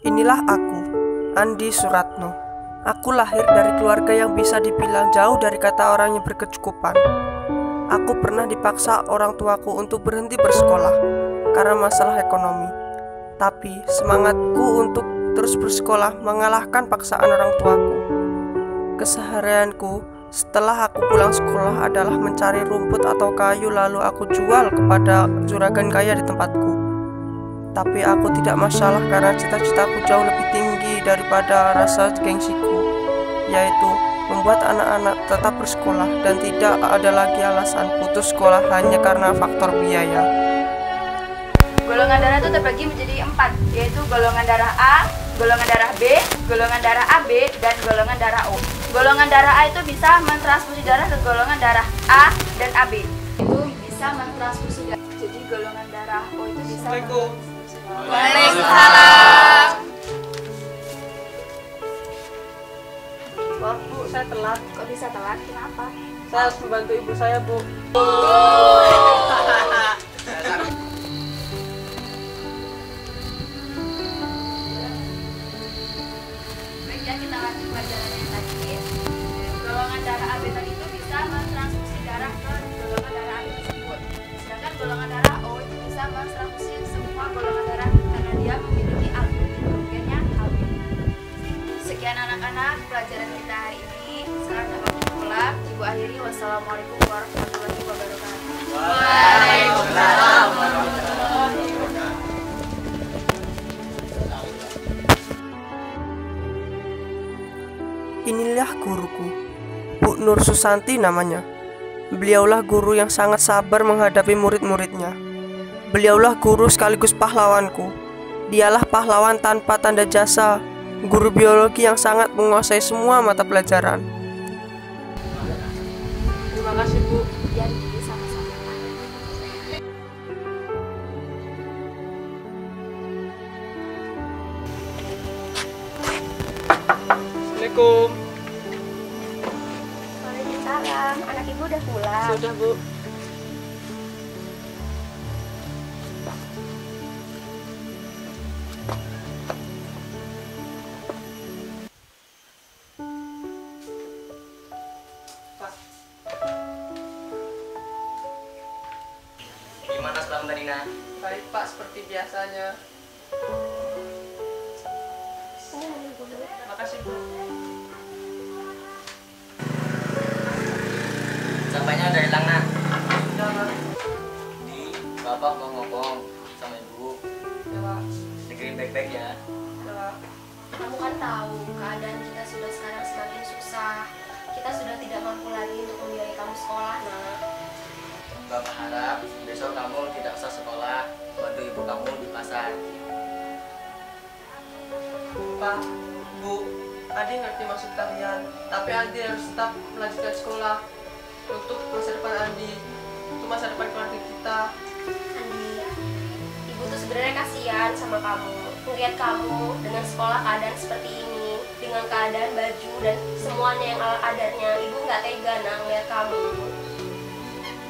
Inilah aku, Andi Suratno. Aku lahir dari keluarga yang bisa dibilang jauh dari kata orang yang berkecukupan. Aku pernah dipaksa orang tuaku untuk berhenti bersekolah karena masalah ekonomi. Tapi semangatku untuk terus bersekolah mengalahkan paksaan orang tuaku. Keseharianku setelah aku pulang sekolah adalah mencari rumput atau kayu lalu aku jual kepada juragan kaya di tempatku. Tapi aku tidak masalah karena cita-citaku jauh lebih tinggi daripada rasa gengsiku, yaitu membuat anak-anak tetap bersekolah dan tidak ada lagi alasan putus sekolah hanya karena faktor biaya. Golongan darah itu terbagi menjadi 4, yaitu golongan darah A, golongan darah B, golongan darah AB, dan golongan darah O. Golongan darah A itu bisa mentransfusi darah ke golongan darah A dan AB. Itu bisa mentransfusi darah. Jadi golongan darah O itu bisa. Waalaikumsalam. Maaf Bu, saya telat. Kok bisa telat? Kenapa? Saya harus membantu ibu saya, Bu. Baik ya, kita lanjut pelajaran yang tadi. Golongan darah AB tadi itu bisa mentransfusi darah ke golongan darah AB tersebut. Sedangkan golongan darah O itu bisa mentransfusi semua golongan darah karena dia memiliki album gennya album. Sekian anak-anak pelajaran kita hari ini. Sekarang dapat pulang. Ibu akhiri. Wassalamualaikum warahmatullahi wabarakatuh. Waalaikumsalam. Inilah guruku, Bu Nur Susanti namanya. Beliaulah guru yang sangat sabar menghadapi murid-muridnya. Beliaulah guru sekaligus pahlawanku. Dialah pahlawan tanpa tanda jasa, guru biologi yang sangat menguasai semua mata pelajaran. Terima kasih, Bu. Ya, sama-sama. Assalamualaikum. Waalaikumsalam. Anak ibu udah pulang. Sudah, Bu. Gimana sekolah Mbak Dina? Baik, Pak, seperti biasanya. Makasih, Bu. Sampainya udah hilang, Nak. Sudah, Pak. Di Bapak mau ngomong sama Ibu. Ya, Pak. Dengerin baik-baik ya. Ya, Pak. Kamu kan tahu keadaan kita sudah sekarang semakin susah. Kita sudah tidak mampu lagi untuk membiayai kamu sekolah, nak. Bapak harap besok kamu tidak usah sekolah, bantu ibu kamu di pasar. Pak, Bu, Adi ngerti maksud kalian, tapi Adi harus tetap melanjutkan sekolah untuk masa depan Adi, untuk masa depan keluarga kita. Andi, ibu tuh sebenarnya kasihan sama kamu. Melihat kamu dengan sekolah keadaan seperti ini, dengan keadaan baju dan semuanya yang ala kadarnya, ibu nggak tega nak ngeliat kamu.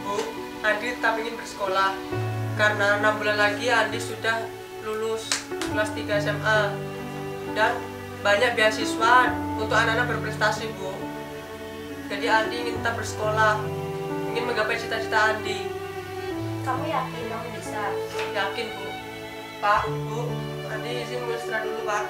Bu, Adi tetap ingin bersekolah karena 6 bulan lagi Adi sudah lulus kelas 3 SMA dan banyak beasiswa untuk anak-anak berprestasi, Bu. Jadi Adi ingin tetap bersekolah, ingin menggapai cita-cita Adi. Kamu yakin kamu bisa? Yakin, Bu. Pak, Bu, Adi izin beristirahat dulu, Pak.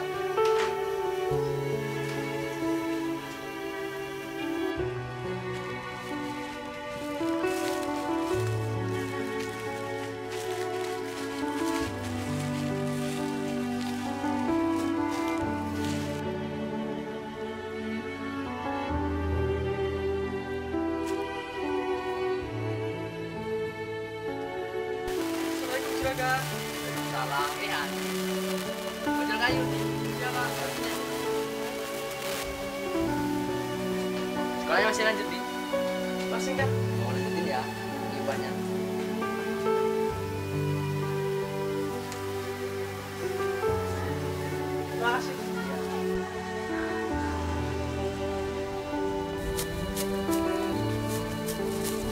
Assalamualaikum, Juragan. Salam, lihat. Bocor kayu. Ya, Pak. Sekolahnya masih lanjut, Di? Masih kan? Mau lanjutin ya? Ini banyak. Terima kasih.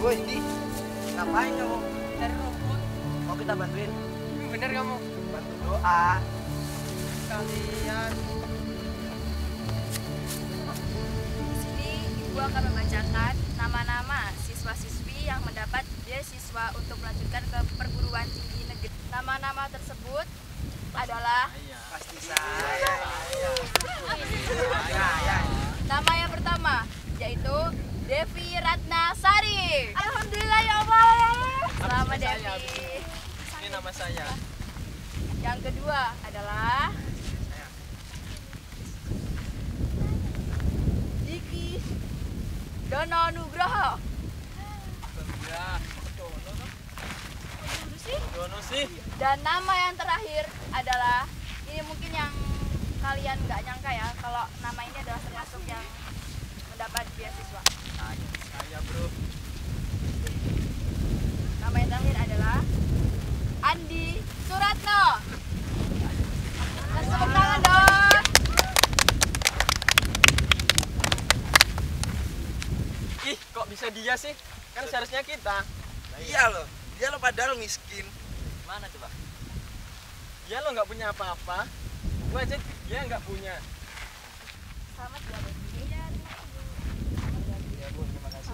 Woi, Di. Ngapain kamu? Cari rumput. Mau kita bantuin? Bener kamu? Bantu doa. sekalian. Di sini Ibu akan membacakan nama-nama siswa-siswi yang mendapat beasiswa untuk melanjutkan ke perguruan tinggi negeri. Nama-nama tersebut adalah Pasti saya. nama yang pertama yaitu Devi Ratnasari. Alhamdulillah ya Allah. Selamat Devi. Ini nama saya. Yang kedua adalah Diki Dono Nugroho. Ya. Dono sih. Dan nama yang terakhir adalah, ini mungkin yang kalian nggak nyangka ya, kalau nama ini adalah termasuk yang mendapat beasiswa. Saya bro. Nama yang terakhir adalah Andi Suratno. Tepuk tangan dong. Ih, kok bisa dia sih? Kan seharusnya kita. Iya loh, dia lo padahal miskin. Mana coba? Dia lo nggak punya apa-apa. Gua aja dia nggak punya. Selamat ya, Devi. Ya bu, terima kasih.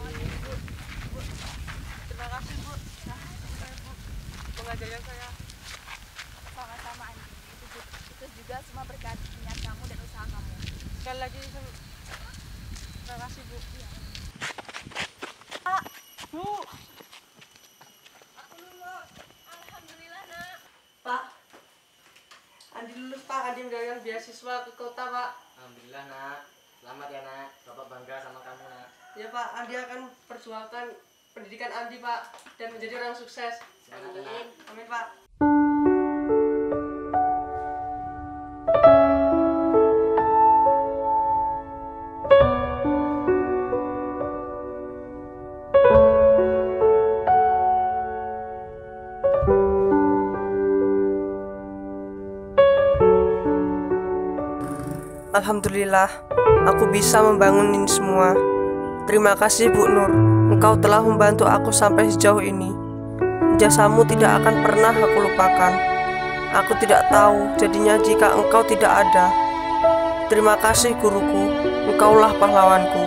Terima kasih, Bu. Pengajaran saya. Sama-sama Andi. Itu juga semua berkat niat kamu dan usaha kamu. Sekali lagi terima kasih, Bu. Bu. Aku lulus. Alhamdulillah, Nak. Pak. Andi lulus, Pak. Andi mendapatkan beasiswa ke kota, Pak. Alhamdulillah nak. Selamat ya nak. Bapak bangga sama kamu nak. Ya, Pak. Andi akan perjuangkan pendidikan Andi, Pak, dan menjadi orang sukses. Semangat ya, Nak. Amin, Pak. Alhamdulillah, aku bisa membangunin semua. Terima kasih Bu Nur, engkau telah membantu aku sampai sejauh ini. Jasamu tidak akan pernah aku lupakan. Aku tidak tahu jadinya jika engkau tidak ada. Terima kasih guruku, engkaulah pahlawanku.